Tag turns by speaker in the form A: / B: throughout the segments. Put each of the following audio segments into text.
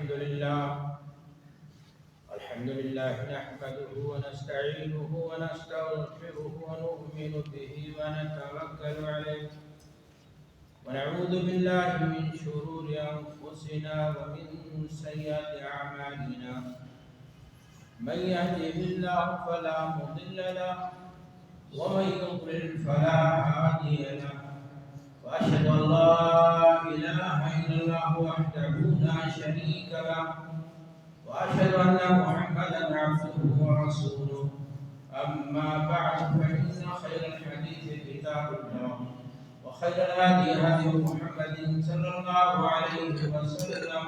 A: الحمد لله نحمده ونستعينه ونستغفره ونؤمن به ونتوكل عليه ونعوذ بالله من شرور أنفسنا ومن سيئات أعمالنا من يهده الله فلا مضل له ومن يضلل فلا هادي له وأشهد أن لا إله إلا الله وحده لا شريك له وأشهد أن محمدا عبده ورسوله أما بعد فإن خير الحديث كتاب الله وخير الهدي هدي محمد صلى الله عليه وسلم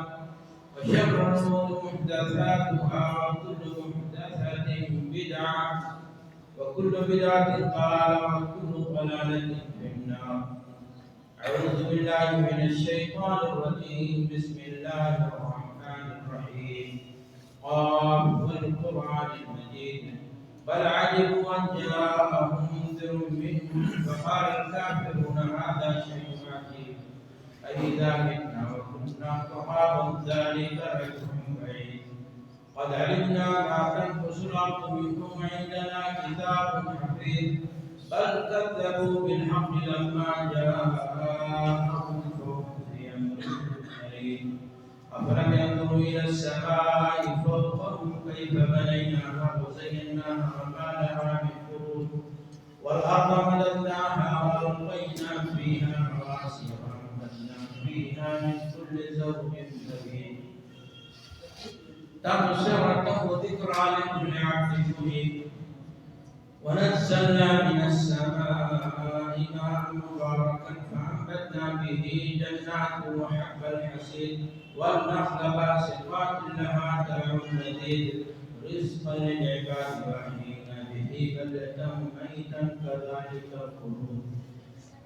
A: وشر الأمور محدثاتها وكل محدثة بدعة وكل بدعة ضلالة وكل ضلالة في النار. أعوذ بالله من الشيطان الرجيم. بسم الله الرحمن الرحيم. قاف والقرآن المجيد بل عجبوا أن جاءهم منذر منهم فقال الكافرون هذا شيء عجيب أإذا متنا وكنا ترابا ذلك رجل بعيد قد علمنا ما تنقص الأرض منهم عندنا كتاب حفيظ بل كذبوا بالحق لما جاءهم فهم في أمر مريض أفلم ينظروا إلى السماء فوقهم كيف بنيناها وزيناها وما لها من فروج والأرض مددناها وألقينا فيها رواسي وأنبتنا فيها من كل زوج بهيج تبصرة وذكرى لكل عبد منيب ونزلنا من السماء ماء مباركا فأنبتنا به جنات وحب الحصيد والنخل باسقات لها طلع نضيد رزقا للعباد وأحيينا به بلدة ميتا كذلك الخلود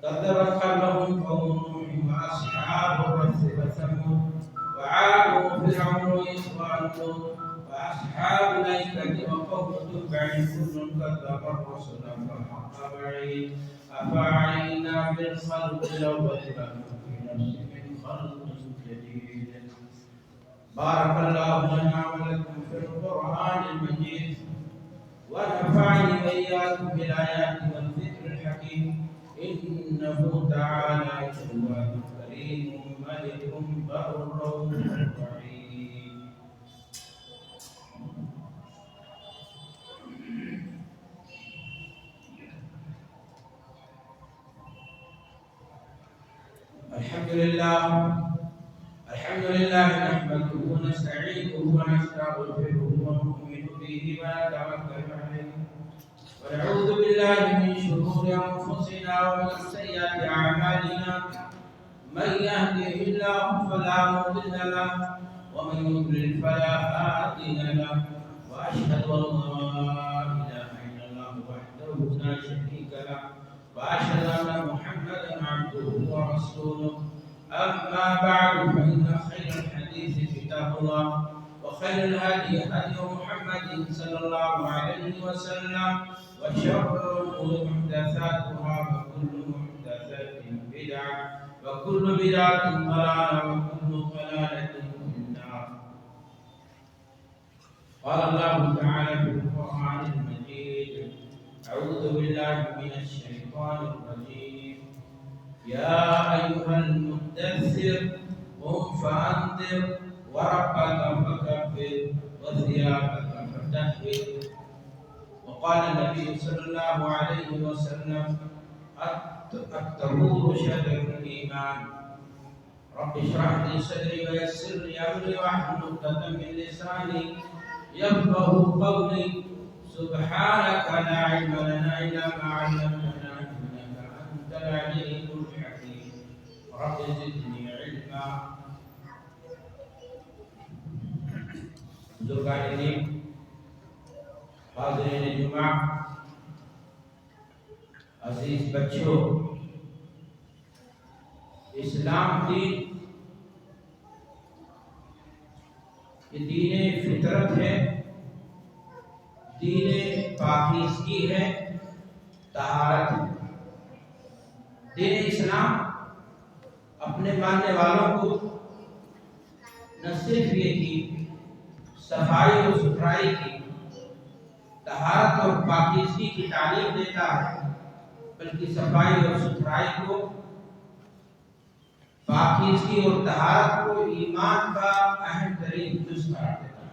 A: كذبت قبلهم قوم نوح وأصحاب الرس وثمود وعاد وفرعون وإخوان لوط وأصحاب الأيكة وقوم تبع كل كذب الرسل فحق وعيد أفعينا بالخلق الأول بل في نفس من خلق جديد. بارك الله لنا ولكم في القرآن المجيد ونفعني وإياكم بالآيات والذكر الحكيم إنه تعالى جواد كريم ملك بر رحيم. الحمد لله نحمده ونستعينه ونستغفره ونؤمن به ونتوكل عليه ونعوذ بالله من شرور أنفسنا ومن سيئات أعمالنا من يهده الله فلا مضل له ومن يضلل فلا هادي له وأشهد أن لا إله إلا الله وحده لا شريك له وأشهد أن محمدا عبده ورسوله أما بعد فإن خير الحديث كتاب الله وخير الهدي هدي محمد صلى الله عليه وسلم وشر الأمور محدثاتها وكل محدثة بدعة وكل بدعة ضلالة وكل ضلالة في النار. قال الله تعالى في القرآن المجيد أعوذ بالله من الشيطان الرجيم يا أيها المدثر قم فأنذر وربك فكبر وثيابك فطهر. وقال النبي صلى الله عليه وسلم الطهور شطر الإيمان. رب اشرح لي صدري ويسر لي أمري واحلل عقدة من لساني يفقهوا قولي سبحانك لا علم لنا إلا ما علمتنا إنك أنت العليم الحكيم. رب زدني علما. بزرگان دین، حاضرین جمعہ، عزیز بچوں، اسلام دین یہ دین فطرت ہے، دین پاکیزگی ہے، طہارت ہے۔ دین اسلام اپنے ماننے والوں کو نہ صرف یہ کہ صفائی اور ستھرائی کی، طہارت اور پاکیزگی کی تعلیم دیتا ہے، بلکہ صفائی اور ستھرائی کو، پاکیزگی اور طہارت کو ایمان کا اہم ترین جز قرار دیتا ہے۔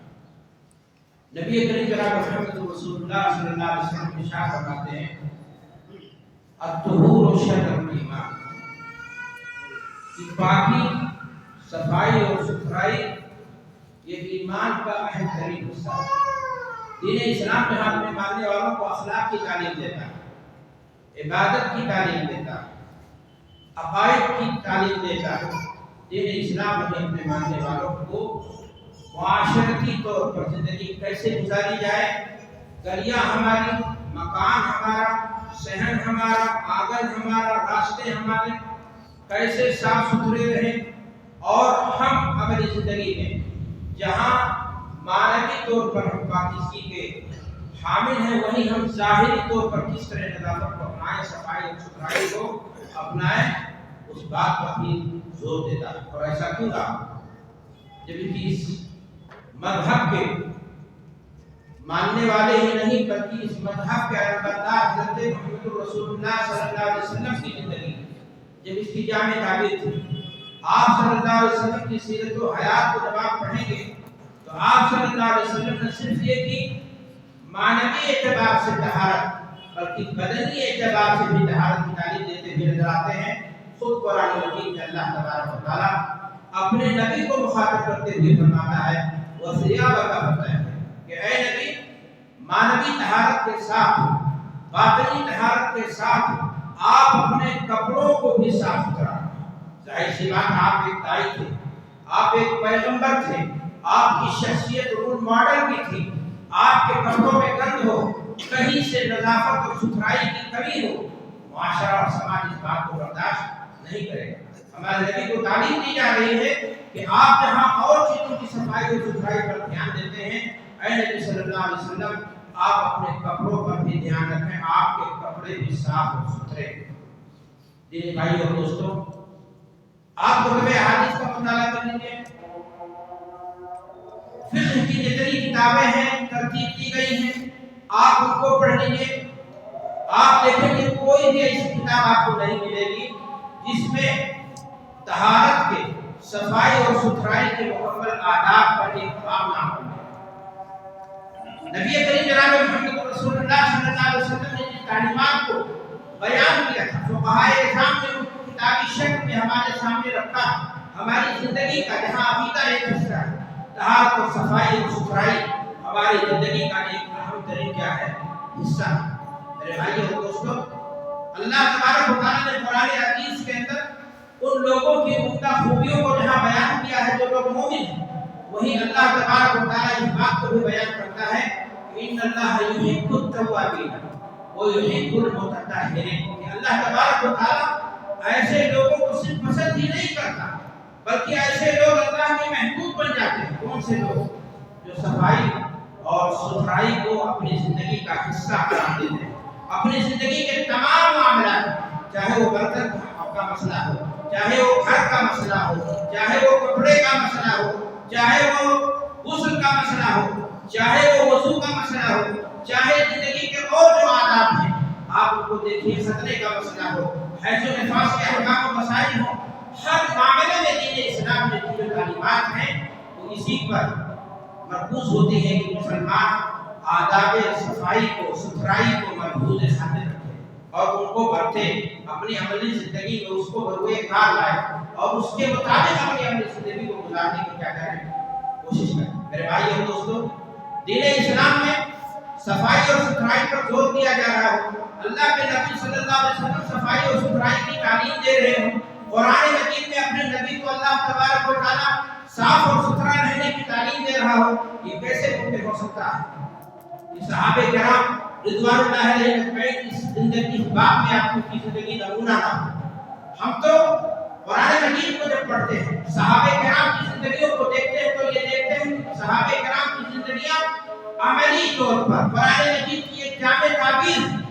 A: نبی کریم جناب محمد رسول اللہ صلی اللہ علیہ وسلم ارشاد فرماتے ہیں الطہور شطر الایمان، کہ پاکی، صفائی اور ستھرائی یہ ایمان کا اہم ترین حصہ ہے۔ دین اسلام میں ہم اپنے ماننے والوں کو اخلاق کی تعلیم دیتا ہے، عبادت کی تعلیم دیتا ہے، عقائد کی تعلیم دیتا ہے۔ دین اسلام میں اپنے ماننے والوں کو معاشرتی طور پر زندگی کیسے گزاری جائے، گلیاں ہماری، مکان ہمارا، صحن ہمارا، آنگن ہمارا، راستے ہمارے کیسے صاف ستھرے رہیں، اور ہم اپنی زندگی میں جہاں معنوی طور پر ہم پاکیزگی کے حامل ہیں، وہیں ہم ظاہری طور پر کس طرح نظافت کو اپنائیں، صفائی اور ستھرائی کو اپنائیں، اس بات پر بھی زور دیتا ہے۔ اور ایسا کیوں رہا؟ جب اس مذہب کے ماننے والے ہی نہیں بلکہ اس مذہب کے علمبردار حضرت محمد رسول اللہ صلی اللہ علیہ وسلم کی زندگی جب اس کی جامع تعبیر تھی، آپ صلی اللہ علیہ وسلم کی سیرت و حیات کو جب آپ پڑھیں گے تو آپ صلی اللہ علیہ وسلم نے صرف یہ کہ معنوی اعتبار سے طہارت بلکہ بدنی اعتبار سے بھی طہارت کی تعلیم دیتے ہوئے نظر آتے ہیں۔ خود قرآن مجید میں اللہ تبارک و تعالیٰ اپنے نبی کو مخاطب کرتے ہوئے فرماتا ہے وَثِيَابَكَ فَطَهِّرْ، کہ اے نبی معنوی طہارت کے ساتھ، باطنی طہارت کے ساتھ آپ اپنے کپڑوں کو بھی صاف ستھرا رکھیں۔ ظاہر سی بات، آپ ایک داعی تھے، آپ ایک پیغمبر تھے، آپ کی شخصیت رول ماڈل بھی تھی، آپ کے کپڑوں میں گند ہو، کہیں سے نظافت اور ستھرائی کی کمی ہو، معاشرہ اور سماج اس بات کو برداشت نہیں کرے گا۔ ہمارے نبی کو تعلیم دی جا رہی ہے کہ آپ جہاں اور چیزوں کی صفائی اور ستھرائی پر دھیان دیتے ہیں، اے نبی صلی اللہ علیہ وسلم آپ اپنے کپڑوں پر بھی دھیان رکھیں، آپ کے کپڑے بھی صاف اور ستھرے۔ دینی بھائی اور دوستوں، آپ کتب احادیث کا مطالعہ کر لیجیے، فقہ کی جتنی کتابیں ہیں ترتیب کی گئی ہیں آپ ان کو پڑھ لیجیے، آپ دیکھیں گے کوئی بھی ایسی کتاب آپ کو نہیں ملے گی جس میں طہارت کے، صفائی اور ستھرائی کے مکمل آداب پر ایک باب نہ ہو۔ نبی کریم جناب محمد رسول اللہ صلی اللہ علیہ وسلم نے جن تعلیمات کو بیان کیا تھا، فقہائے اعظام نے ان کو کتابی شکل میں ہمارے سامنے رکھا۔ ہماری زندگی کا جہاں عقیدہ ایک حصہ ہے، طہارت اور صفائی اور ستھرائی ہماری زندگی کا ایک اہم ترین کیا ہے حصہ ہے۔ میرے بھائی اور دوستوں، اللہ تبارک و تعالیٰ نے قرآن حدیث کے اندر ان لوگوں کی عمدہ خوبیوں کو جہاں بیان کیا ہے جو لوگ مومن ہیں، وہیں اللہ تبارک و تعالیٰ اس بات کو بھی بیان کرتا ہے کہ ان اللہ یحب التوابین ویحب المتطہرین، کہ اللہ تبارک و تعالیٰ ایسے لوگوں کو صرف پسند ہی نہیں کرتا بلکہ ایسے لوگ اللہ کے محبوب بن جاتے ہیں۔ کون سے لوگ؟ جو صفائی اور ستھرائی کو اپنی زندگی کا حصہ قرار دیتے ہیں، اپنی زندگی کے تمام معاملات، چاہے وہ برتن کا مسئلہ ہو، چاہے وہ گھر کا مسئلہ ہو، چاہے وہ کپڑے کا مسئلہ ہو، چاہے وہ غسل کا مسئلہ ہو، چاہے وہ وضو کا مسئلہ ہو، چاہے زندگی کے اور جو آداب ہیں آپ ان کو دیکھیے، ختنے کا مسئلہ ہو، حیض و نفاس کے احکام و مسائل ہوں، ہر معاملے میں دین اسلام نے جو تعلیمات ہیں وہ اسی پر مرکوز ہوتی ہے کہ مسلمان آداب صفائی کو، ستھرائی کو محفوظ خاطر رکھے اور ان کو برتے، اپنی عملی زندگی میں اس کو بروئے کار لائے اور اس کے مطابق اپنی عملی زندگی کو گزارنے کی کیا کریں کوشش کریں۔ میرے بھائی اور دوستوں، دین اسلام میں صفائی اور ستھرائی پر زور دیا جا رہا ہے۔ اللہ کے نبی صلی اللہ علیہ وسلم صفائی اور ستھرائی کی تعلیم دے رہے ہوں، قرآن مجید میں اپنے نبی کو اللہ تبارک و تعالیٰ صاف اور ستھرا رہنے کی تعلیم دے رہا ہو، یہ کیسے ممکن ہو سکتا ہے؟ صحابہ کرام رضوان اللہ علیہ اجمعین اس زندگی اس باب میں آپ کی زندگی نمونہ نہ ہو۔ ہم تو قرآن مجید کو جب پڑھتے ہیں، صحابہ کرام کی زندگیوں کو دیکھتے ہیں تو یہ دیکھتے ہیں صحابہ کرام کی زندگیاں عملی طور پر قرآن مجید کی ایک جامع تعبیر ہے۔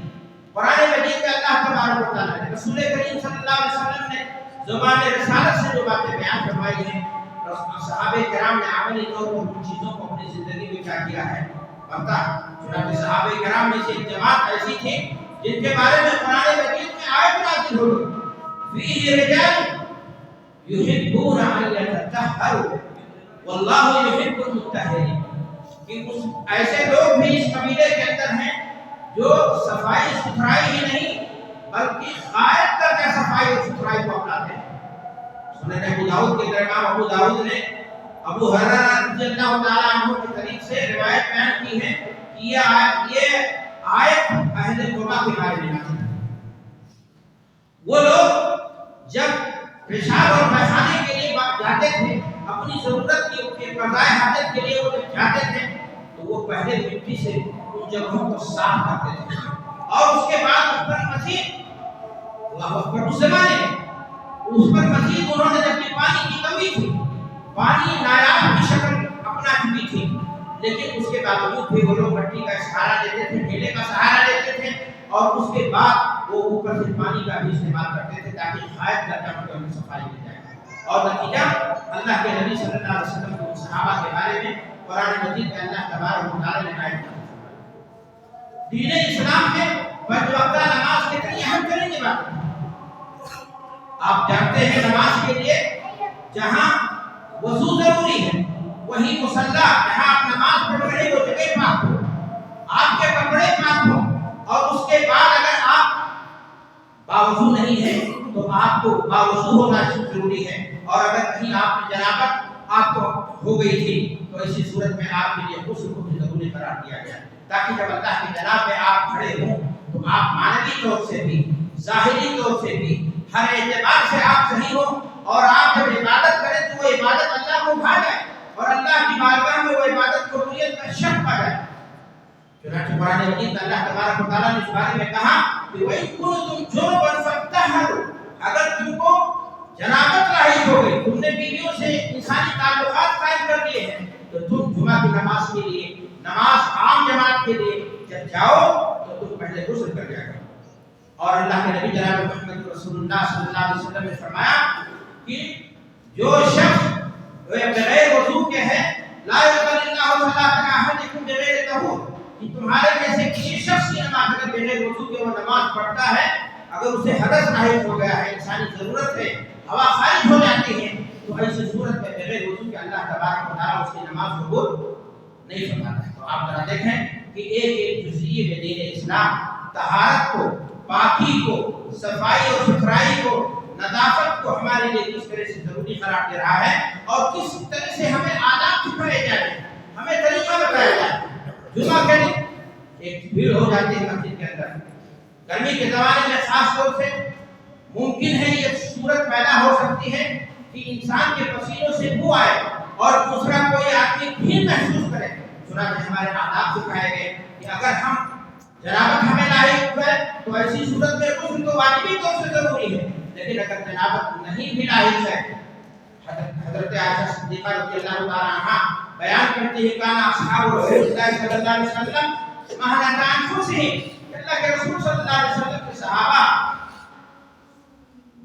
A: قرآن مجید میں اللہ تبارک و تعالیٰ نے رسول کریم صلی اللہ علیہ وسلم نے زبان رسالت سے جو باتیں بیان فرمائی ہیں، صحابہ کرام نے عملی طور پر ان چیزوں کو اپنی زندگی میں کیا کیا ہے پتہ. چنانچہ صحابہ کرام میں سے ایک جماعت ایسی تھی جن کے بارے میں قرآن مجید میں آیت نازل ہوئی فیہ رجال یحبون ان یتطہروا واللہ یحب المطہرین، کہ ایسے لوگ بھی اس قبیلے کے اندر ہیں جو صفائی ستھرائی ہی نہیں بلکہ غائب کر کے صفائی اور ستھرائی کو اپناتے ہیں. سنن ابو داؤد کے امام ابو داؤد نے ابو ہریرہ رضی اللہ تعالی عنہ کی طریق سے روایت بیان کی ہے کہ یہ آیت اہل توبہ کے بارے میں نازل ہے. وہ لوگ جب پیشاب اور پیخانے کے لیے جاتے تھے، اپنی ضرورت کی قضائے حاجت کے لیے وہ جب جاتے تھے تو وہ پہلے مٹی سے ان جگہوں کو صاف کرتے تھے اور اس کے بعد اس پر مزید اللہ اکبر اس زمانے میں اس پر مزید انہوں نے جبکہ پانی کی کمی تھی، پانی نایاب کی شکل اپنا چکی تھی، لیکن اس کے باوجود بھی وہ لوگ مٹی کا سہارا لیتے تھے، ڈھیلے کا سہارا لیتے تھے اور اس کے بعد وہ اوپر سے پانی کا بھی استعمال کرتے تھے تاکہ غائب درجہ میں ان کی صفائی ہو جائے. اور نتیجہ اللہ کے نبی صلی اللہ علیہ وسلم کو صحابہ کے بارے میں قرآن مجید میں اللہ تبارک و تعالی نے آیت نازل فرمائی. دین اسلام میں پنج وقتہ نماز کے لیے ہم کریں گے بات. آپ جانتے ہیں نماز کے لیے جہاں وضو ضروری ہے وہی مصلی جہاں آپ نماز پڑھ رہے وہ جگہ پاک ہو، آپ کے کپڑے پاک ہو، اور اس کے بعد اگر آپ باوضو نہیں ہے تو آپ کو باوضو ہونا ضروری ہے. اور اگر کہیں آپ میں جنابت آپ کو ہو گئی تھی تو ایسی صورت میں آپ کے لیے غسل کو بھی ضروری قرار دیا گیا تاکہ جب اللہ کی جناب میں آپ کھڑے ہوں تو آپ معنوی طور سے بھی ظاہری طور سے بھی ہر اعتبار سے آپ صحیح ہو اور آپ جب عبادت کریں تو وہ عبادت اللہ کو بھا جائے اور اللہ کی بارگاہ میں وہ عبادت قبولیت کا شک پا جائے. چنانچہ قرآن مجید میں اللہ تبارک و تعالیٰ نے اس بارے میں کہا کہ وَإِن كُنتُمْ جُنُبًا فَاطَّهِرُوا، اگر تم کو جنابت لاحق ہو گئی، تم نے بیویوں سے انسانی تعلقات قائم کر لیے ہیں، تو تم جمعہ کی نماز کے لیے نماز عام جماعت کے لیے جب جاؤ تو تم پہلے غسل کر جائے گا. اور اللہ کے نبی جناب محمد رسول اللہ صلی اللہ علیہ وسلم نے فرمایا کہ جو شخص بغیر وضو کے ہے لا يقبل اللہ صلاۃ احدکم بغیر طہور، کہ تمہارے میں سے کسی شخص کی نماز اگر بغیر وضو کے وہ نماز پڑھتا ہے، اگر اسے حدث لاحق ہو گیا ہے، انسانی ضرورت ہے، ہوا خارج ہو جاتی ہے، تو ایسی صورت میں بغیر وضو کے اللہ تبارک و تعالیٰ اس کی نماز قبول نہیں فرماتا ہے. تو آپ ذرا دیکھیں کہ ایک ایک جزئیے میں دین اسلام طہارت کو، پاکی کو، صفائی اور ستھرائی کو، نظافت کو ہمارے لیے کس طرح سے ضروری قرار دے رہا ہے اور کس طرح سے ہمیں آداب سکھائے جائیں، ہمیں طریقہ بتایا جائے. جمعہ کے دن ایک بھیڑ ہو جاتی ہے مسجد کے اندر، گرمی کے زمانے میں خاص طور سے ممکن ہے یہ صورت پیدا ہو سکتی ہے کہ انسان کے پسینوں سے بو آئے اور دوسرا کوئی آدمی بھیڑ محسوس کرے. چنانچہ ہمارے آداب سکھائے گئے کہ اگر ہم جنابت ہمیں لاحق ہوئے تو ایسی صورت میں غسل تو واجبی طور سے ضروری ہے، لیکن اگر جنابت نہیں بھی لاحق ہے، حضرت عائشہ صدیقہ رضی اللہ تعالی عنہا بیان کرتی ہے کان اصحاب رسول اللہ صلی اللہ علیہ وسلم مہنۃ انفسہم، اللہ کے رسول صلی اللہ علیہ وسلم کے صحابہ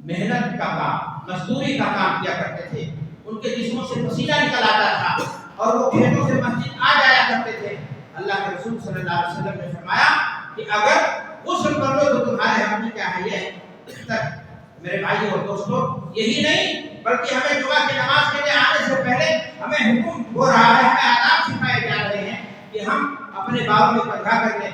A: محنت کا کام، مزدوری کا کام کیا کرتے تھے، ان کے جسموں سے پسینہ نکل آتا تھا اور وہ کھیتوں سے مسجد آ جایا کرتے تھے. اللہ کے رسول صلی اللہ علیہ وسلم نے فرمایا کہ اگر غسل کر لو تو تمہارے ہم نے کیا ہے یہ میرے بھائی اور دوستو، یہی نہیں بلکہ ہمیں جمعہ کی نماز کے لیے آنے سے پہلے ہمیں حکم ہو رہا ہے، ہمیں آداب سکھائے جا رہے ہیں کہ ہم اپنے باغ میں پنکھا کر لیں،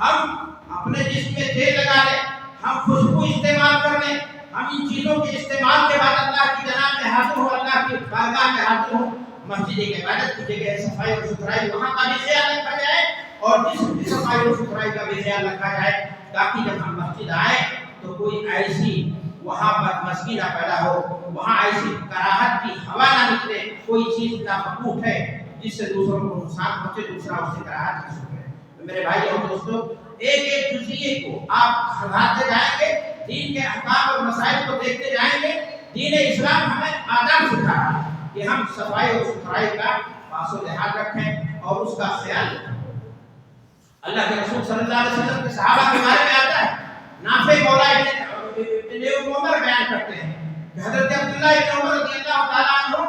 A: ہم اپنے جسم میں تیل لگا لیں، ہم خوشبو استعمال کر لیں، ہم ان چیزوں کے استعمال کے بعد اللہ کی جناب میں حاضر ہوں، اللہ کی بارگاہ میں حاضر ہوں. مسجد کی عبادت کی جگہ صفائی اور ستھرائی وہاں کا بھی خیال رکھا جائے اور جسم کی صفائی اور ستھرائی کا بھی خیال رکھا جائے تاکہ جب ہم مسجد آئیں تو کوئی ایسی وہاں پر مسجد نہ پیدا ہو، وہاں ایسی کراہت کی ہوا نہ نکلے، کوئی چیز نامقبول ہے جس سے دوسروں کو نقصان پہنچے، دوسرا اس سے کراہت محسوس کرے. میرے بھائی اور دوستو، ایک ایک جزئیے کو آپ سمجھاتے جائیں گے، دین کے احکام اور مسائل کو دیکھتے جائیں گے. دین اسلام ہمیں آداب سکھا رہا ہے کہ ہم صفائی اور ستھرائی کا پاس و لحاظ رکھیں اور اس کا خیال رکھیں. اللہ کے رسول صلی اللہ علیہ وسلم کے صحابہ کے بارے میں آتا ہے، نافع مولا ابن عمر بیان کرتے ہیں کہ حضرت عبداللہ ابن عمر رضی اللہ تعالیٰ عنہ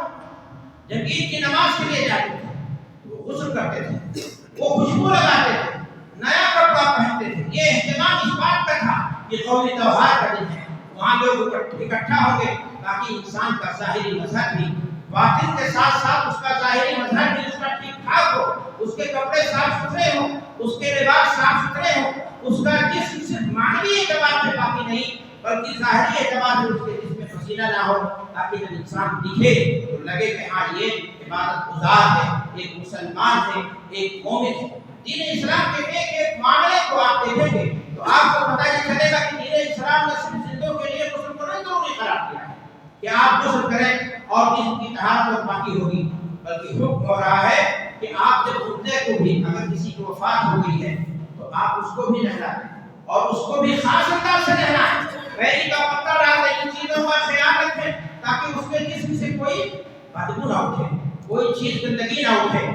A: جب عید کی نماز کے لیے جاتے تھے وہ غسل کرتے تھے، وہ خوشبو لگاتے تھے، نیا کپڑا پہنتے تھے۔ یہ اہتمام اس بات کا تھا کہ قومی تہوار کا دن ہے، وہاں لوگ اکٹھا ہوں گے تاکہ انسان کا ظاہری مظہر بھی باطن کے ساتھ ساتھ اس کا ظاہری مظہر بھی اس کا ٹھیک ٹھاک ہو، اس کے کپڑے صاف ستھرے ہوں، اس کے لباس صاف ستھرے ہوں، اس کا جسم صرف معنوی اعتبار سے باقی نہیں بلکہ ظاہری اعتبار سے اس کے جسم میں پسینہ نہ ہو، تاکہ جب انسان دکھے تو لگے کہ ہاں یہ عبادت گزار ہے، ایک مسلمان ہے، ایک مومن ہے۔ دین اسلام کے ایک ایک معاملے کو آپ دیکھیں گے تو آپ کو پتہ یہ چلے گا کہ دین اسلام نے صرف زندوں کے لیے غسل کو نہیں ضروری قرار دیا ہے کہ آپ غسل کریں اور جسم کی طہارت اور باقی ہوگی، بلکہ حکم ہو رہا ہے کہ آپ جب مردے کو بھی، اگر کسی کی وفات ہو گئی ہے تو آپ اس کو بھی نہلائیں اور اس کو بھی خاص انداز سے نہلائیں، مہندی کا پتہ ڈال دیں، ان چیزوں کا خیال رکھیں تاکہ اس کے جسم سے کوئی بدبو نہ اٹھے، کوئی چیز گندگی نہ اٹھے۔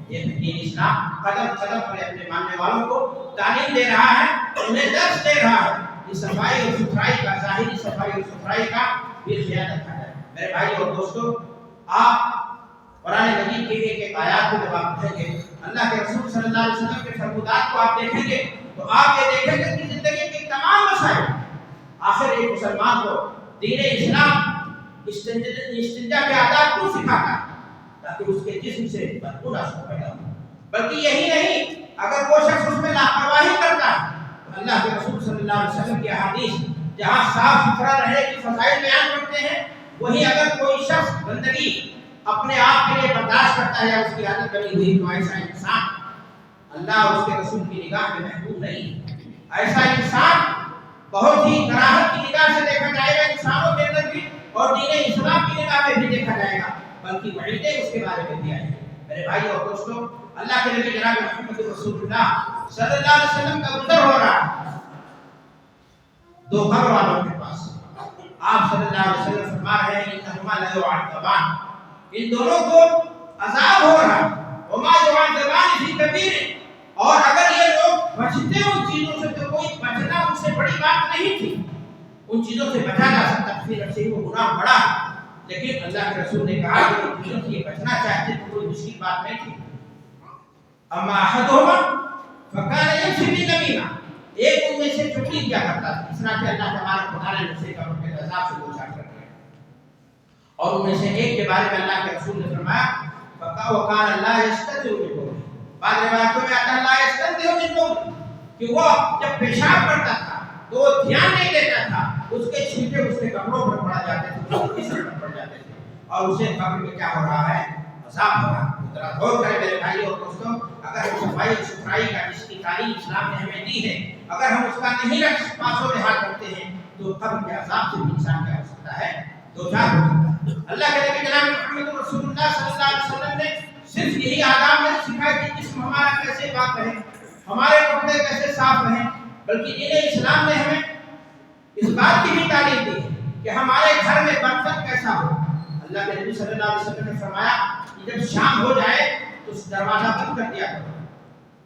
A: یہ دین اسلام قدم قدم پر اپنے ماننے والوں کو تعلیم دے رہا ہے، انہیں درس دے رہا ہے کہ صفائی اور ستھرائی کا، ظاہری صفائی اور ستھرائی کا بھی خیال رکھا جائے۔ میرے بھائی اور دوستو، آپ قرآن مجید کے ایک ایک آیات کو جب آپ پڑھیں گے، اللہ کے رسول صلی اللہ علیہ وسلم کے فرمودات کو آپ دیکھیں گے تو آپ یہ دیکھیں گے کہ زندگی کے تمام مسائل آخر ایک مسلمان کو دین اسلام استنجا کے آداب کیوں سکھاتا ہے؟ تاکہ اس کے جسم سے بدبو نہ پیدا ہو۔ بلکہ یہی نہیں، اگر وہ شخص اس میں لاپرواہی کرتا ہے تو اللہ کے رسول صلی اللہ علیہ وسلم کی احادیث جہاں صاف ستھرا رہنے کی فضائل بیان کرتے ہیں، وہیں اگر کوئی شخص گندگی اپنے آپ کے لیے برداشت کرتا ہے یا اس کی عادت بنی ہوئی تو ایسا انسان اللہ اور اس کے رسول کی نگاہ میں محبوب نہیں۔ ایسا انسان بہت ہی کراہت کی نگاہ سے دیکھا جائے گا انسانوں کے اندر بھی، اور دین اسلام کی نگاہ میں بھی دیکھا جائے گا، بلکہ وعیدیں اس کے بارے میں بھی آئی ہیں۔ میرے بھائی اور دوستو، اللہ کے نبی جناب محمد رسول اللہ صلی اللہ علیہ وسلم کا گزر ہو رہا ہے دو گھر والوں کے پاس۔ آپ صلی اللہ علیہ وسلم فرما رہے ہیں انہما لیعذبان، ان دونوں کو عذاب ہو رہا ہے، وما یعذبان فی کبیر، اور اگر یہ لوگ بچتے ان چیزوں سے تو کوئی بچنا ان سے بڑی بات نہیں تھی، ان چیزوں سے بچا جا سکتا، پھر سے وہ گناہ بڑا ہے، لیکن اللہ کے رسول نے کہا کہ ان چیزوں سے یہ بچنا چاہتے تو کوئی مشکل بات نہیں تھی۔ اما احدہما فکان یمشی بالنمیمہ، ایک ان میں سے چغلی کیا کرتا تھا، اس طرح کہ اللہ تبارک و تعالیٰ نے اسے قبر کے عذاب سے دو چار کر دیا، اور ان میں سے ایک کے بارے میں اللہ کے رسول نے فرمایا وکان اللہ یستتر من قوله، بعض روایتوں میں آتا ہے اللہ یستتر من قوله، کہ وہ جب پیشاب کرتا تھا تو وہ دھیان نہیں دیتا تھا، اس کے چھینٹے اس کے کپڑوں پر پڑ جاتے تھے، اس کے سر پر پڑ جاتے تھے، اور اسے قبر میں کیا ہو رہا ہے؟ عذاب ہو رہا ہے۔ ذرا غور کریں میرے بھائی اور دوستوں، اگر ہم صفائی ستھرائی کا جس کی تعلیم اسلام نے ہمیں دی ہے، اگر ہم اس کا نہیں رکھ پاس و لحاظ کرتے ہیں تو قبر کے عذاب سے بھی انسان کیا ہو سکتا ہے؟ دوچار ہو سکتا ہے۔ اللہ کے نبی جناب محمد رسول اللہ صلی اللہ علیہ وسلم نے صرف یہی آداب نہیں سکھائے کہ جسم ہمارا کیسے پاک رہے، ہمارے کپڑے کیسے صاف رہیں، بلکہ دین اسلام نے ہمیں اس بات کی بھی تعلیم دی کہ ہمارے گھر میں برکت کیسا ہو۔ اللہ کے نبی صلی اللہ علیہ وسلم نے فرمایا کہ جب شام ہو جائے تو اس دروازہ بند کر دیا کرو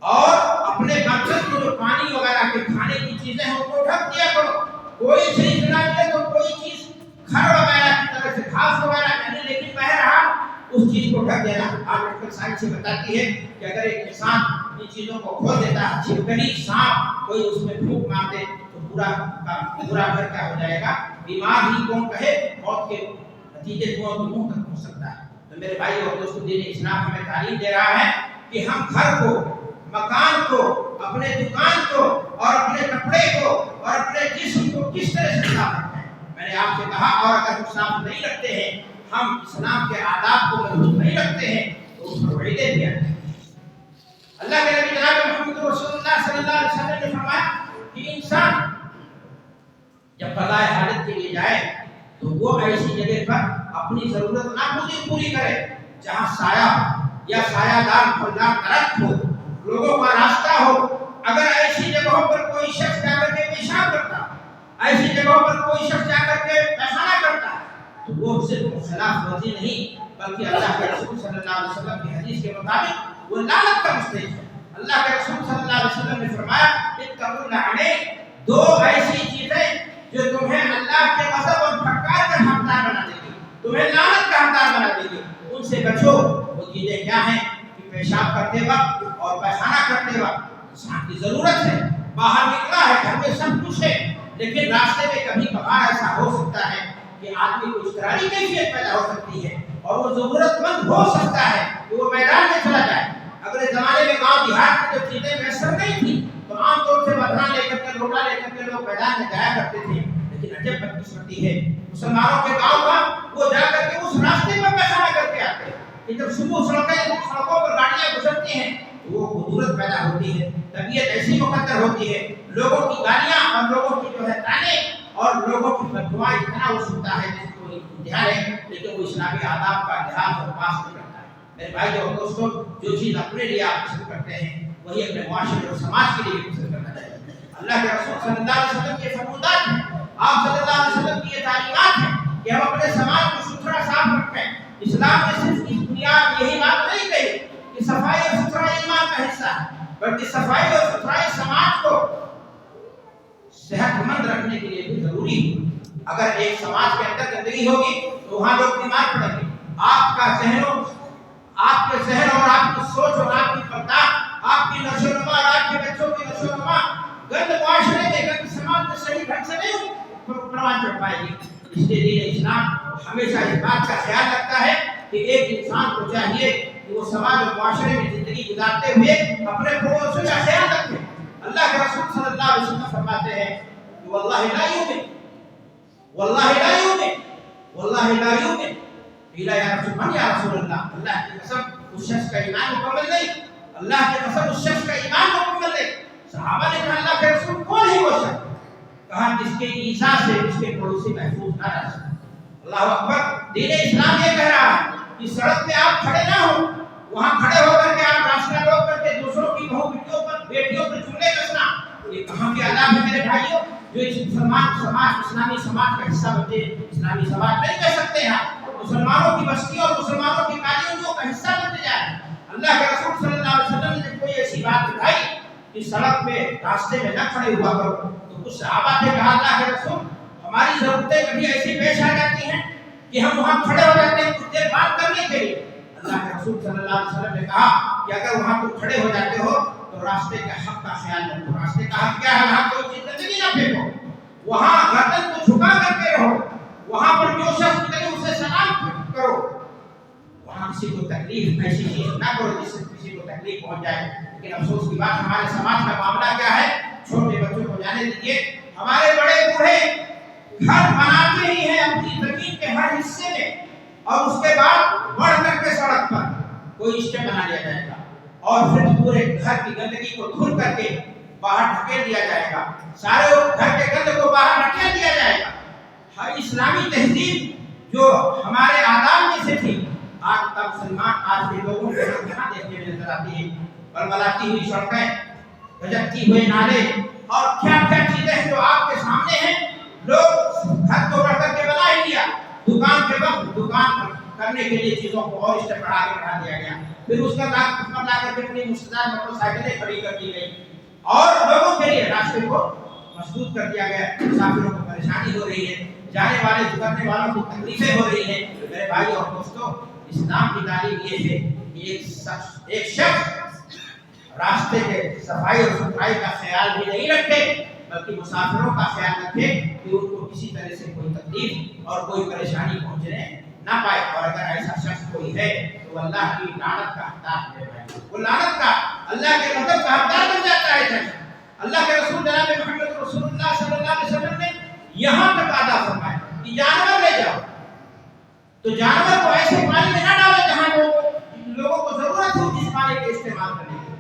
A: اور اپنے برتن کو جو پانی وغیرہ کے کھانے کی چیزیں ہیں ان کو ڈھک دیا کرو، کوئی چیز نہ ملے تو کوئی چیز گھر وغیرہ کی طرف سے گھاس وغیرہ نہیں، لیکن بہرحال اس چیز کو ڈھک دینا۔ آج میڈیکل سائنس سے بتاتی ہے کہ اگر ایک انسان ان چیزوں کو کھول دیتا ہے، چھپکلی سانپ کوئی اس میں پھونک مار دے تو پورا گھر کیا ہو جائے گا؟ بیمار ہی کون کہے، موت کے نتیجے موت کے منہ تک پہنچ سکتا ہے۔ تو میرے بھائی اور دوستو، دین اسلام ہمیں تعلیم دے رہا ہے کہ ہم گھر کو، مکان کو، اپنے دکان کو اور اپنے کپڑے کو اور اپنے جسم کو کس طرح سے صاف رکھیں۔ میں نے آپ سے کہا، اور اگر ہم صاف نہیں رکھتے ہیں، ہم اسلام کے آداب کو محفوظ نہیں رکھتے ہیں تو اس پر وعیدیں دیا ہے۔ اللہ کے نبی جناب محمد رسول اللہ صلی اللہ علیہ وسلم نے فرمایا کہ انسان جب قضاء حاجت کے لیے جائے تو وہ ایسی جگہ پر اپنی ضرورت نہ خود ہی پوری کرے جہاں سایہ یا سایہ دار پھلدار درخت ہو، لوگوں کا راستہ ہو۔ اگر ایسی جگہوں پر کوئی شخص جا کر کے پیشاب کرتا، ایسی جگہوں پر کوئی شخص جا کر کے پیخانہ کرتا تو وہ صرف خلاف ورزی نہیں بلکہ اللہ کے رسول صلی اللہ علیہ وسلم کی حدیث کے مطابق وہ لعنت کا مستحق ہے۔ اللہ کے رسول صلی اللہ علیہ وسلم نے فرمایا اتقوا اللعین، دو ایسی چیزیں جو تمہیں اللہ کے غضب اور پھٹکار کا حقدار بنا دے گی، تمہیں لعنت کا حقدار بنا دے گی، ان ان سے بچو۔ وہ چیزیں کیا ہیں کہ پیشاب کرتے وقت اور پیخانہ کرتے وقت انسان کی ضرورت ہے، باہر نکلا ہے، گھر میں سب کچھ ہے، لیکن راستے میں کبھی کبھار ایسا ہو سکتا ہے کہ آدمی کو اضطراری کیفیت پیدا ہو سکتی ہے اور وہ ضرورت مند ہو سکتا ہے کہ وہ میدان میں چلا جائے۔ اگلے زمانے میں گاؤں دیہات میں جو چیزیں میسر نہیں تھی تو عام طور سے بدنا لے کر کے لوٹا لے کر کے لوگ میدان میں جایا کرتے تھے، لیکن عجب بدقسمتی ہے مسلمانوں کے گاؤں کا، وہ جا کر کے اس راستے پر پیخانہ کر کے آتے ہیں کہ جب صبح سڑکوں پر گاڑیاں گزرتی ہیں تو وہ خطورت پیدا ہوتی ہے، طبیعت ایسی مقدر ہوتی ہے، لوگوں کی گالیاں اور لوگوں کی جو ہے تانے اور لوگوں کی بددعائیں اتنا وہ سنتا ہے جس کو امتحان ہے، لیکن وہ اسلامی آداب کا لحاظ اور پاس نہیں کرتا ہے۔ میرے بھائی اور دوستوں، جو چیز اپنے لیے آپ پسند کرتے ہیں وہی اپنے معاشرے اور سماج کے لیے پسند کرنا چاہیے۔ اللہ کے رسول صلی اللہ علیہ وسلم کے فرمودات ہیں، آپ صلی اللہ علیہ وسلم کی یہ تعلیمات ہیں کہ ہم اپنے سماج کو ستھرا صاف رکھیں۔ اسلام نے صرف اس بنیاد یہی بات نہیں کہی کہ صفائی اور ستھرائی ایمان کا حصہ ہے، بلکہ صفائی اور ستھرائی سماج کو صحت مند رکھنے کے لیے بھی ضروری ہے۔ اگر ایک سماج کے اندر گندگی ہوگی تو وہاں لوگ بیمار پڑیں گے۔ آپ کے ذہن اور آپ کی سوچ اور آپ کی برداشت، آپ کی نشو و نما اور آپ کے بچوں کی نشو و نما گند معاشرے میں، گند سماج میں صحیح ڈھنگ سے نہیں پروان چڑھ پائے گی۔ اس لیے دین اسلام ہمیشہ اس بات کا خیال رکھتا ہے کہ ایک انسان کو چاہیے کہ وہ سماج اور معاشرے میں زندگی گزارتے ہوئے اپنے پڑوسیوں کا خیال رکھے۔ اللہ کے رسول صلی اللہ علیہ وسلم فرماتے ہیں کہ واللہ لا یؤمن، واللہ لا یؤمن، واللہ لا یؤمن، قیل یا رسول من یا رسول اللہ، اللہ کی قسم اس شخص کا ایمان مکمل نہیں، اللہ کی قسم اس شخص کا ایمان مکمل نہیں۔ صحابہ نے کہا اللہ کے رسول کون ہے وہ شخص؟ کہا جس کے ایذا سے اس کے پڑوسی محفوظ نہ رہ سکے۔ اللہ اکبر! دین اسلام یہ کہہ رہا ہے کہ سڑک پہ آپ کھڑے نہ ہو، وہاں کھڑے ہو کر کے آپ راستہ روک کر کے دوسروں کی بہو بیٹیوں پر چولے کسنا، یہ کہاں کے آداب ہے میرے بھائیوں؟ جو اس مسلمان سماج، اسلامی سماج کا حصہ بنتے اسلامی سماج نہیں کہہ سکتے ہیں، مسلمانوں کی بستی اور مسلمانوں کی کالونیوں کا حصہ بنتے جائیں۔ اللہ کے رسول صلی اللہ علیہ وسلم نے کوئی ایسی بات بتائی کہ سڑک پہ راستے میں نہ کھڑے ہوا کرو تو کچھ صحابہ نے کہا اللہ کے رسول ہماری ضرورتیں کبھی ایسی پیش آ جاتی ہیں کہ ہم وہاں کھڑے ہو جاتے ہیں کچھ دیر بات کرنے کے لیے۔ اللہ کے رسول صلی اللہ علیہ وسلم نے کہا کہ اگر وہاں تم کھڑے ہو جاتے ہو تو راستے کے حق کا خیال رکھو۔ راستے کا حق کیا ہے؟ وہاں کوئی چیز گندگی نہ پھینکو، وہاں گردن کو جھکا کر کے رہو، وہاں پر جو شخص نکلے اسے سلام کرو، وہاں کسی کو تکلیف ایسی چیز نہ کرو جس سے کسی کو تکلیف پہنچ جائے۔ لیکن افسوس کی بات ہمارے سماج کا معاملہ کیا ہے؟ چھوٹے بچوں کو جانے دیجیے، ہمارے بڑے بوڑھے گھر بناتے ہی ہیں اپنی زمین کے ہر حصے میں، اور اس کے بعد بڑھ کر کے سڑک پر کوئی اسٹیپ بنا لیا جائے گا اور پھر پورے گھر کی گندگی کو دھل کر کے باہر ڈھکیل دیا جائے گا، سارے گھر کے گند کو باہر ڈھکیل دیا جائے گا۔ ہر اسلامی تہذیب جو ہمارے آداب میں سے تھی، آج تک مسلمان آج کے لوگوں کو کہاں دیکھنے میں نظر آتی ہے؟ بلبلاتی ہوئی سڑکیں، گھجکتی ہوئے نالے اور کیا کیا چیزیں ہیں جو آپ کے سامنے ہیں۔ لوگ گھر کو بڑھ کر کے بنا ہی لیا، دکان کے وقت دکان کرنے کے لیے چیزوں کو اور اسٹیپ بڑھا دیا گیا، پھر اس کا لا کر کے اپنی مستعار موٹر سائیکلیں کھڑی کر دی گئی اور لوگوں کے لیے راستے کو مسدود کر دیا گیا۔ مسافروں کو پریشانی ہو رہی ہے، جانے والے گزرنے والوں کو تکلیفیں ہو رہی ہیں۔ میرے بھائی اور دوستوں، اسلام کی تعلیم یہ ہے کہ ایک شخص راستے کے صفائی اور ستھرائی کا خیال بھی نہیں رکھے بلکہ مسافروں کا خیال رکھے کہ ان کو کسی طرح سے کوئی تکلیف اور کوئی پریشانی پہنچنے نہ پائے۔ اور اگر ایسا شخص کوئی ہے تو اللہ کی لعنت کا حقدار ہے، وہ لعنت کا، اللہ کے غضب کا حقدار بن جاتا ہے شخص۔ اللہ کے رسول جناب محمد رسول اللہ صلی اللہ علیہ وسلم نے یہاں تک آدھا فرمایا کہ جانور لے جاؤ تو جانور کو ایسے پانی میں نہ ڈالو جہاں لوگوں کو ضرورت ہو جس پانی کے استعمال کرنے کی۔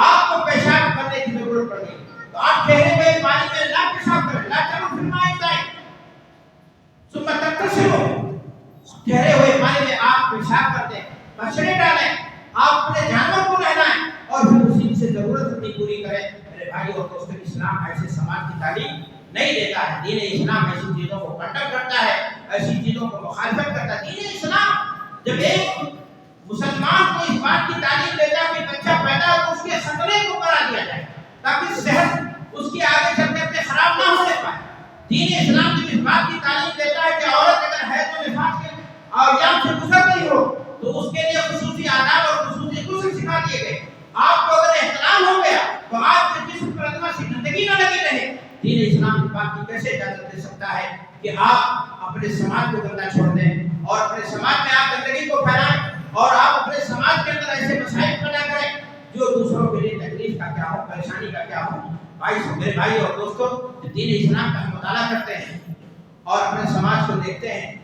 A: آپ کو پیشاب کرنے کی ضرورت پڑ گئی تو آپ ٹھہرے ہوئے پانی میں لا پیشاب کریں، لا چلو پھر مائیں جائیں، ثم تغتسلوا، ٹھہرے ہوئے پانی میں آپ پیشاب کرتے ہیں، مچھلی ڈالیں، آپ اپنے جانور کو نہلائیں اور پھر اسی سے ضرورت اپنی پوری کریں۔ میرے بھائی اور دوستوں، اسلام ایسے سماج کی تعلیم نہیں دیتا ہے۔ دین اسلام ایسی چیزوں کو کنڈم کرتا ہے، ایسی چیزوں کو مخالفت کرتا ہے۔ دین اسلام جب ایک مسلمان کو اس بات کی تعلیم دیتا ہے کہ بچہ پیدا ہو تو اس کے ختنے کو کرا دیا جائے تاکہ صحت اس کی آگے چل کر کے خراب نہ ہونے پائے۔ دین اسلام جب اس بات کی تعلیم دیتا ہے کہ عورت اگر حیض و نفاس کے ایام سے گزر رہی ہو تو اس کے آپ کو اگر احترام ہو گیا تو آپ کے جسم پر اتنا سی گندگی نہ لگی رہے۔ دین اسلام اس بات کی کیسے اجازت دے سکتا ہے کہ آپ اپنے سماج کو گندا چھوڑ دیں اور اپنے سماج میں آپ گندگی کو پھیلائیں اور آپ اپنے سماج کے اندر ایسے مسائل پیدا کریں جو دوسروں کے لیے تکلیف کا کیا ہو، پریشانی کا کیا ہو۔ میرے بھائی اور دوستو، دین اسلام کا ہم مطالعہ کرتے ہیں اور اپنے سماج کو دیکھتے ہیں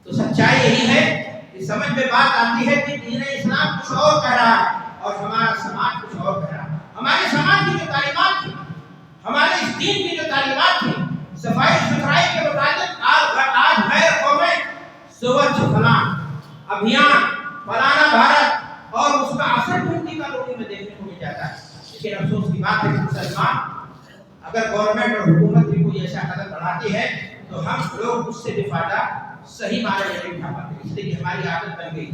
A: تو سچائی یہی ہے کہ سمجھ میں بات آتی ہے کہ دین اسلام کچھ اور کہہ رہا ہے اور ہمارا سماج کچھ اور کہہ رہا ہے۔ ہمارے سماج کی جو تعلیمات تھی، ہمارے اس دین کی جو تعلیمات تھی، صفائی ستھرائی کے متعلق آج غیر قومیں سوچھ فلان ابھیان فلانا بھارت اور اس کا اثر ڈھونڈی کالونی میں دیکھنے کو مل جاتا ہے۔ لیکن افسوس کی بات ہے کہ مسلمان اگر گورنمنٹ اور حکومت بھی کوئی ایسا قدم بڑھاتی ہے تو ہم لوگ اس سے بھی فائدہ صحیح معنی میں نہیں اٹھا پاتے، اس لیے کہ ہماری عادت بن گئی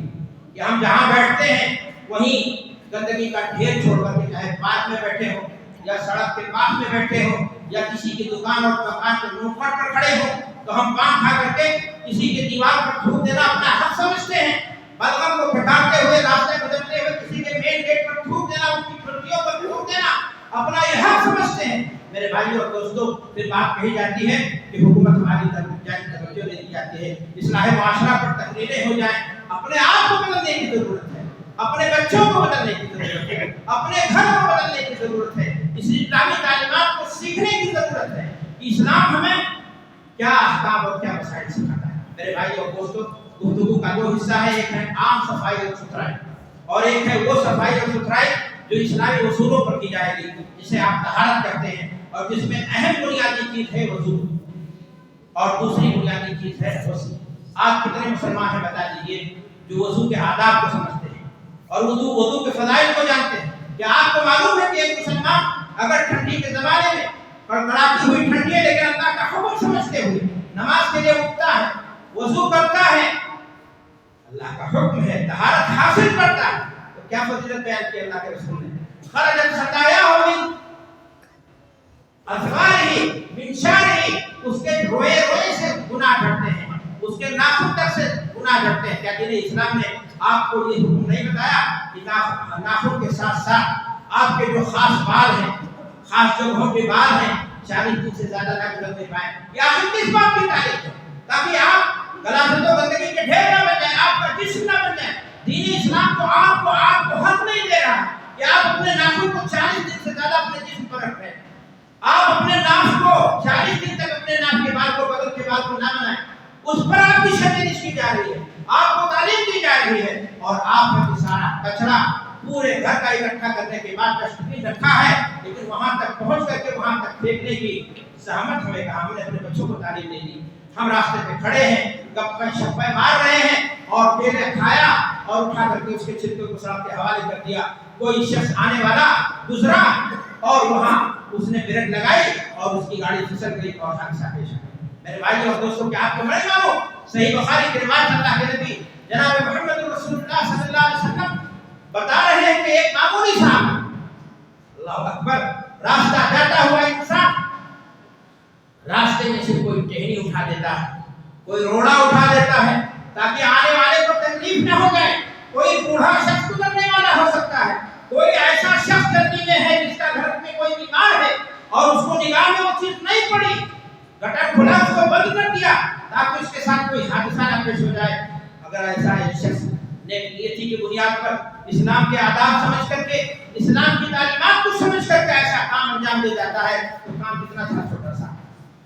A: کہ ہم جہاں بیٹھتے ہیں وہیں گندگی کا ڈھیر چھوڑ کر کے، چاہے پارک میں بیٹھے ہو یا سڑک کے پاس میں بیٹھے ہو یا کسی کی دکان اور مکان کے نوکر پر کھڑے ہو تو ہم پان کھا کر کے کسی کے دیوار پر تھوک دینا اپنا حق سمجھتے ہیں، بلغم کو پھٹارتے ہوئے راستے بدلتے ہوئے کسی کے مین گیٹ پر تھوک دینا، اس کی کھڑکیوں پر تھوک دینا اپنا یہ حق سمجھتے ہیں۔ میرے بھائی اور دوستو، پھر بات کہی جاتی ہے کہ حکومت ہماری طرف توجہ نہیں دی جاتی ہے، اصلاح معاشرہ پر تقریریں ہو جائیں۔ اپنے آپ کو بدلنے کی ضرورت ہے، اپنے بچوں کو بدلنے کی ضرورت ہے، اپنے گھر کو بدلنے کی ضرورت ہے، اسلامی تعلیمات کو سیکھنے کی ضرورت ہے کہ اسلام ہمیں کیا احکام اور کیا مسائل سکھاتا ہے۔ میرے بھائی اور دوستو، گفتگو کا دو حصہ ہے، ایک ہے عام صفائی اور ستھرائی اور ایک ہے وہ صفائی اور ستھرائی جو اسلامی اصولوں پر کی جائے گی، جسے آپ طہارت کہتے ہیں اور جس میں اہم بنیادی چیز ہے وضو اور دوسری بنیادی چیز ہے غسل۔ آپ کتنے مسلمان ہیں بتا دیجئے جو وضو کے آداب کو سمجھتے ہیں اور وضو کے فضائل کو جانتے ہیں؟ کیا آپ کو معلوم ہے کہ ایک مسلمان اگر ٹھنڈی کے زمانے میں کڑکڑاتی ہوئی ٹھنڈی ہے لیکن اللہ کا حکم سمجھتے ہوئے نماز کے لیے اٹھتا ہے، وضو کرتا ہے، اللہ کا حکم ہے، طہارت حاصل کرتا ہے، تو کیا فضیلت بیان کی اللہ کے رسول نے؟ خرجت خطاياه من اظفاره من شعره، اس کے روئے سے گناہ کرتے ہیں، اس کے ناخن تک سے گناہ کرتے ہیں۔ کیا دین اسلام نے آپ کو یہ حکم نہیں بتایا کہ ناخن کے ساتھ ساتھ آپ کے جو خاص بال ہیں، خاص جگہوں کے بال ہیں، 40 دن سے زیادہ نہ گزرنے پائیں؟ یہ آخر کس بات کی تعلیم ہے؟ تاکہ آپ غلاظت و گندگی کے ڈھیر نہ بن جائیں، آپ کا جسم نہ بن جائے۔ دین اسلام تو آپ کو حق نہیں دے رہا کہ آپ اپنے ناخن کو 40 دن سے زیادہ اپنے جسم پر رکھ رہے ہیں۔ آپ اپنے ناف کو 40 دن تک اپنے ناف کے بال کو، بدن کے بال کو نہ بنائیں، اس پر آپ کی شرعیت کی جا رہی ہے، آپ کو تعلیم دی جا رہی ہے اور آپ نے سارا کچرا پورے گھر کا اکٹھا کرنے کے بعد ڈسٹ بن رکھا ہے، لیکن وہاں تک پہنچ کر کے وہاں تک پھینکنے کی زحمت ہمیں کہا؟ ہم نے اپنے بچوں کو تعلیم نہیں دی۔ ہم راستے پہ کھڑے ہیں، گپے شپے مار رہے ہیں اور کیلے کھایا اور اٹھا کر کے اس کے چھلکے کو سڑک کے حوالے کر دیا۔ کوئی شخص آنے والا گزرا اور وہاں اس نے بریک لگائی اور اس کی گاڑی پھسل گئی اور حادثہ پیش آیا۔ میرے بھائی اور دوستوں، کیا آپ کو میں معلوم صحیح بخاری کی روایت اللہ کے نبی جناب محمد رسول اللہ صلی اللہ علیہ وسلم بتا رہے ہیں کہ ایک معمولی صاحب، اللہ اکبر، راستہ جاتا ہوا انسان راستے میں سے کوئی ٹہنی اٹھا دیتا ہے، کوئی روڑا اٹھا دیتا ہے تاکہ آنے والے کو تکلیف نہ ہو گئے۔ کوئی بوڑھا شخص گزرنے والا ہو سکتا ہے، کوئی ایسا شخص گلی میں ہے جس کا گھر میں کوئی بیمار ہے اور اس کو نگاہ میں وہ چیز نہیں پڑی، گٹر کھلا، اس کو بند کر دیا تاکہ اس کے ساتھ کوئی حادثہ نہ پیش ہو جائے۔ اگر ایسا ایک شخص نیک نیتی کی بنیاد پر اسلام کے آداب سمجھ کر کے، اسلام کی تعلیمات کو سمجھ کر کے ایسا کام انجام دے جاتا ہے تو کام کتنا چھوٹا سا،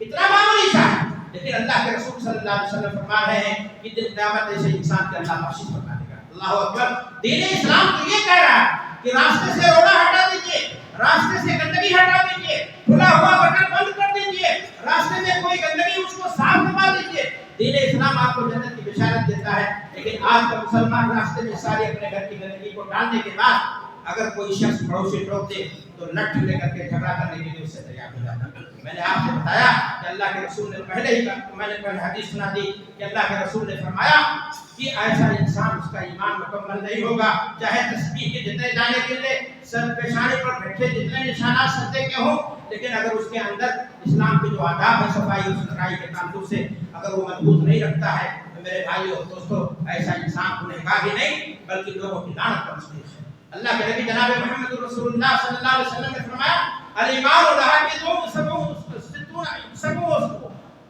A: اتنا معمولی سا ہے، لیکن اللہ کے رسول صلی اللہ علیہ وسلم فرما رہے ہیں کہ دن قیامت ایسے انسان کے اللہ بخشش فرما دے گا۔ اللہ اکبر۔ دین اسلام تو یہ کہہ رہا ہے کہ راستے سے روڑا ہٹا دیجئے، راستے سے گندگی ہٹا دیجئے، کھلا ہوا بٹن بند کر دیجئے، راستے میں کوئی گندگی اس کو صاف کروا دیجئے۔ دین اسلام آپ کو جنت کی بشارت دیتا ہے، لیکن آج کا مسلمان راستے میں سارے اپنے گھر کی گندگی کو ڈالنے کے بعد اگر کوئی شخص پڑوسی ٹوک دے تو لٹ لے کر کے جھگڑا کرنے کے لیے اس سے تیار ہو جاتا ہے۔ میں نے آپ سے بتایا کہ اللہ کے رسول نے میں نے پہلے حدیث سنا دی کہ اللہ کے رسول نے فرمایا کہ ایسا انسان، اس کا ایمان مکمل نہیں ہوگا، چاہے تسبیح کے جتنے جانے کے لیے سر پیشانی پر بیٹھے جتنے نشانات سجدے کے ہوں، لیکن اگر اس کے اندر اسلام کے جو آداب ہے صفائی اور ستھرائی کے تعلق سے اگر وہ مضبوط نہیں رکھتا ہے تو میرے بھائی اور دوستو، ایسا انسان گنہگار ہی نہیں بلکہ لوگوں کی لعنت کا مستحق ہے۔ اللہ کے نبی جناب محمد رسول اللہ صلی اللہ علیہ وسلم نے فرمایا الایمان لحافظ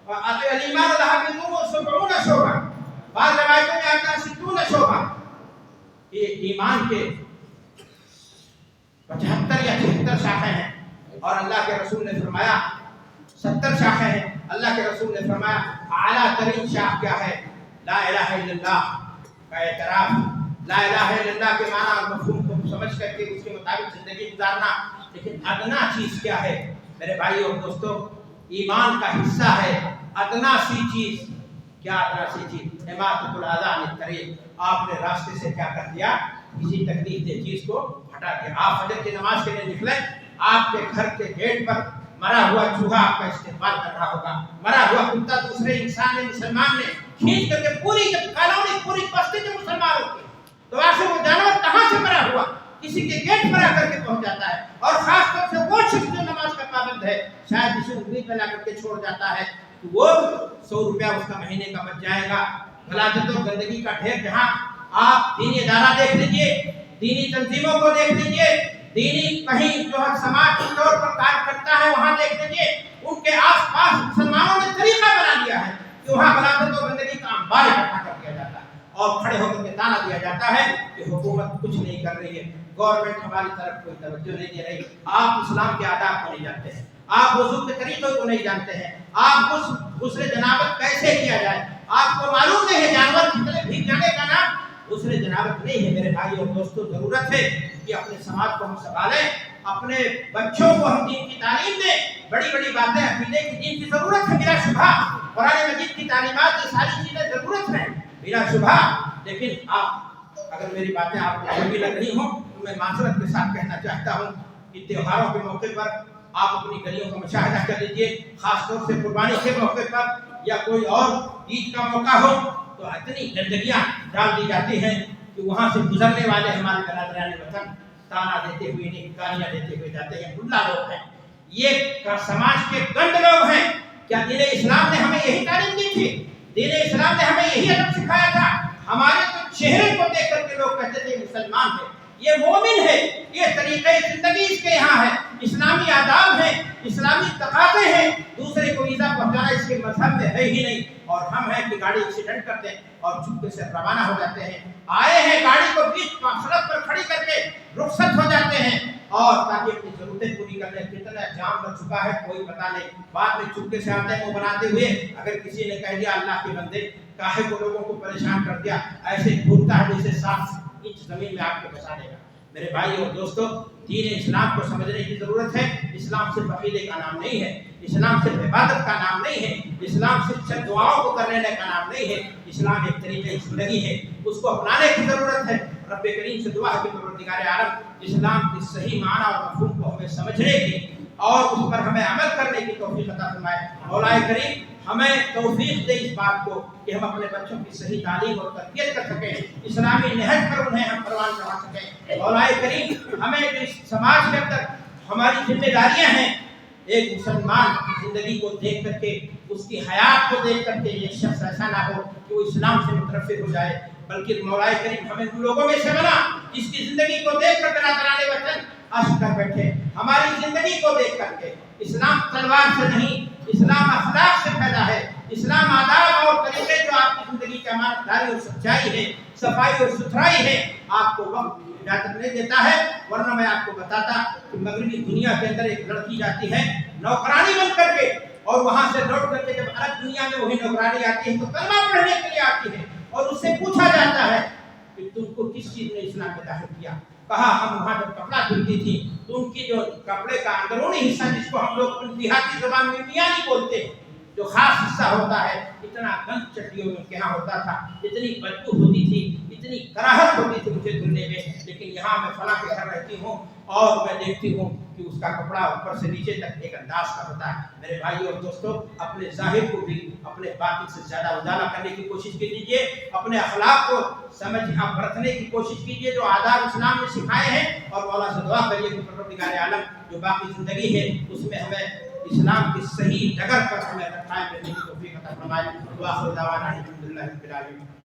A: الایمان لحافظ 70 شعبہ، بعض روایتوں میں آتا ہے 60 شعبہ. یہ ایمان کے 75 یا 76 شاخیں ہیں، اور اللہ کے رسول نے فرمایا 70 شاخیں ہیں. اللہ کے رسول نے فرمایا اعلیٰ ترین شاخ کیا ہے؟ لا الہ الا اللہ کا اعتراف. لا الہ الا اللہ کے معنی اور مفہوم کو سمجھ کر کے اس کے مطابق زندگی گزارنا. لیکن ادنا چیز کیا ہے میرے بھائی اور دوستو؟ ایمان کا حصہ ہے ادنا سی چیز. کیا ادنا سی چیز؟ اماطۃ الاذى عن الطریق. آپ نے راستے سے کیا کر دیا؟ کسی تکلیف دہ چیز کو ہٹا دیا. آپ فجر کی نماز کے لیے نکلے، آپ کے گھر کے گیٹ پر مرا ہوا چوہا آپ کا استقبال کر رہا ہوگا، مرا ہوا کتا دوسرے انسان نے مسلمان نے کھینچ کر کے پوری کالونی پوری بستی کے مسلمانوں کی، تو آخر وہ جانور کہاں سے مرا ہوا کسی کے گیٹ پر آ کر کے پہنچ جاتا ہے. اور خاص طور سے وہ شخص جو نماز کا پابند ہے، شاید اسے امید میں لا کر کے چھوڑ جاتا ہے، تو وہ 100 روپیہ اس کا مہینے کا بچ جائے گا. غلاظت و گندگی کا ڈھیر. جہاں آپ دینی ادارہ دیکھ لیجئے، دینی تنظیموں کو دیکھ لیجئے، دینی کہیں جو ہے سماج کے طور پر کام کرتا ہے وہاں دیکھ لیجئے، ان کے آس پاس مسلمانوں نے طریقہ بنا لیا ہے کہ وہاں غلاظت و گندگی کا انبار اکٹھا کر دیا جاتا ہے اور کھڑے ہو کر کے تانا دیا جاتا ہے کہ حکومت کچھ نہیں کر رہی ہے، گورنمنٹ ہماری طرف کوئی توجہ نہیں دے رہی. آپ اسلام کے آداب کو نہیں جانتے ہیں، آپ وضو کے طریقوں کو نہیں جانتے ہیں، آپ غسل جنابت کیسے کیا جائے آپ کو معلوم نہیں ہے. جانور کتنے بھیگ جانے کا نام غسل جنابت نہیں ہے. میرے بھائی اور دوستوں، ضرورت ہے کہ اپنے سماج کو ہم سنبھالیں، اپنے بچوں کو ہم دین کی تعلیم دیں. بڑی بڑی باتیں عقیدے کی دین کی ضرورت ہے بلا شبہ، قرآن مجید کی تعلیمات یہ ساری چیزیں ضرورت ہیں بلا شبہ. لیکن آپ اگر میری باتیں آپ کو اچھی لگ رہی ہوں تو میں معذرت کے ساتھ کہنا چاہتا ہوں کہ تہواروں کے موقع پر آپ اپنی گلیوں کا مشاہدہ کر لیجیے، خاص طور سے قربانی کے موقع پر یا کوئی اور عید کا موقع ہو تو اتنی گندگیاں ڈال دی جاتی ہیں کہ وہاں سے گزرنے والے ہمارے برادران وطن تانا دیتے ہوئے نہیں گالیاں دیتے ہوئے جاتے ہیں. ملا لوگ ہیں، یہ سماج کے گند لوگ ہیں. کیا دین اسلام نے ہمیں یہی تعلیم دی تھی؟ دین اسلام نے ہمیں یہی ادب سکھایا تھا؟ ہمارے تو چہرے کو دیکھ کر کے لوگ کہتے تھے مسلمان ہے، یہ مومن ہے، یہ طریقہ زندگی اس کے یہاں ہے، اسلامی آداب ہیں، اسلامی تقاضے ہیں. دوسرے کو ایذا پہنچانا اس کے مذہب میں ہے ہی نہیں. اور ہم ہیں کہ گاڑی ایکسیڈنٹ کرتے ہیں اور چپکے سے روانہ ہو جاتے ہیں. آئے ہیں گاڑی کو بیچ سڑک پر کھڑی کر کے رخصت ہو جاتے ہیں اور تاکہ اپنی ضرورتیں پوری کر لیں. کتنا جام لگ چکا ہے کوئی پتہ نہیں. بعد میں چپکے سے آتے ہیں وہ بناتے ہوئے اگر کسی نے کہہ دیا اللہ کے بندے کاہے کو لوگوں کو پریشان کر دیا، ایسے گھومتا ہے جیسے 7 انچ زمین میں آپ کو بسا دے گا. میرے بھائی اور دوستو، دین اسلام کو سمجھنے کی ضرورت ہے. اسلام صرف عقیدے کا نام نہیں ہے، اسلام صرف عبادت کا نام نہیں ہے، اسلام صرف چند دعاؤں کو کرنے کا نام نہیں ہے. اسلام ایک طریقہ زندگی ہے، اس کو اپنانے کی ضرورت ہے. رب کریم سے دعا ہے کہ پروردگار عالم اسلام کی صحیح معنی اور مفہوم کو ہمیں سمجھنے کی اور اس پر ہمیں عمل کرنے کی توفیق عطا فرمائے. مولا کریم ہمیں توفیق دے اس بات کو کہ ہم اپنے بچوں کی صحیح تعلیم اور تربیت کر سکیں، اسلامی نہج پر انہیں ہم پروان چڑھا سکیں. مولا کریم ہمیں اس سماج کے اندر ہماری ذمہ داریاں ہیں. ایک مسلمان کی زندگی کو دیکھ کر کے، اس کی حیات کو دیکھ کر کے ایک شخص ایسا نہ ہو کہ وہ اسلام سے متنفر ہو جائے، بلکہ مولا کریم ہمیں ان لوگوں میں سے بنا جس کی زندگی کو دیکھ کر برادران وطن اشک کر بیٹھے. ہماری زندگی کو دیکھ کر کے اسلام تلوار سے نہیں، اسلام اخلاق سے پیدا ہے. اسلام آداب اور طریقے جو آپ کی زندگی کی امانت داری اور سچائی ہے، صفائی اور ستھرائی ہے، آپ کو وقت اجازت نہیں دیتا ہے. ورنہ میں آپ کو بتاتا کہ مغربی دنیا کے اندر ایک لڑکی جاتی ہے نوکرانی بن کر کے، اور وہاں سے لوٹ کر کے جب عرب دنیا میں وہی نوکرانی آتی ہے تو کلمہ پڑھنے کے لیے آتی ہے اور اس سے پوچھا جاتا ہے کہ تم کو کس چیز نے اسلام میں داخل کیا؟ کہا ہم وہاں جب کپڑا دھلتی تھی تو ان کی جو کپڑے کا اندرونی حصہ جس کو ہم لوگ دیہاتی زبان میں میاں نہیں بولتے، جو خاص حصہ ہوتا ہے، اتنا گند چٹیوں میں کے یہاں ہوتا تھا، اتنی بدبو ہوتی تھی، اتنی کراہت ہوتی تھی مجھے دھلنے میں. لیکن یہاں میں فلاں کے گھر رہتی ہوں اور میں دیکھتی ہوں کہ اس کا کپڑا اوپر سے نیچے تک ایک انداز کا ہوتا ہے. میرے بھائی اور دوستو، اپنے ظاہر کو بھی اپنے باطن سے زیادہ اجالا کرنے کی کوشش کیجیے، اپنے اخلاق کو برتنے کی کوشش کیجیے جو آداب اسلام نے سکھائے ہیں، اور مولا سے دعا کریے کہ پروردگار عالم جو باقی زندگی ہے اس میں ہمیں اسلام کی صحیح ڈگر پر ہمیں قائم رہنے کی توفیق عطا فرمائے. وآخر دعوانا الحمدللہ رب العالمین.